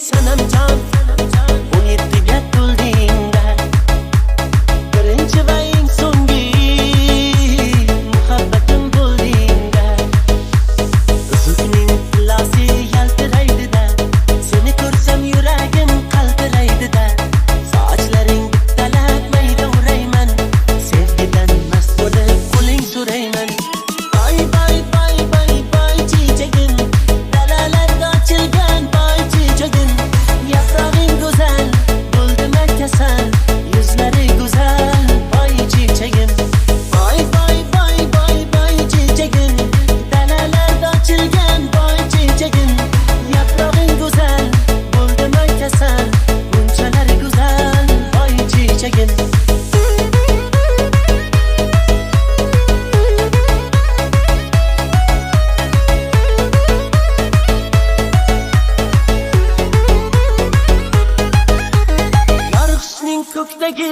sanamjon 17 ga to'ldingda birinchi va eng so'nggi muhabbatim bo'ldingda uzukning tillosi yaltiraydida seni ko'rsam yuragim qaltiraydida sochlaring bittalab mayda urayman sevgidan mast bo'lib qo'ling so'rayman bay bay bay bay bay chechagim dalalarda ochilgan bay chechagim yaprog'ing go'zal bo'ldimi kasal yuzlari go'zal bay chechagim bay bay bay bay bay chechagim dalalarda ochilgan bay chechagim yaprog'ing go'zal bo'ldimi kasal bunchalar go'zal bay chechagim ko'kdagi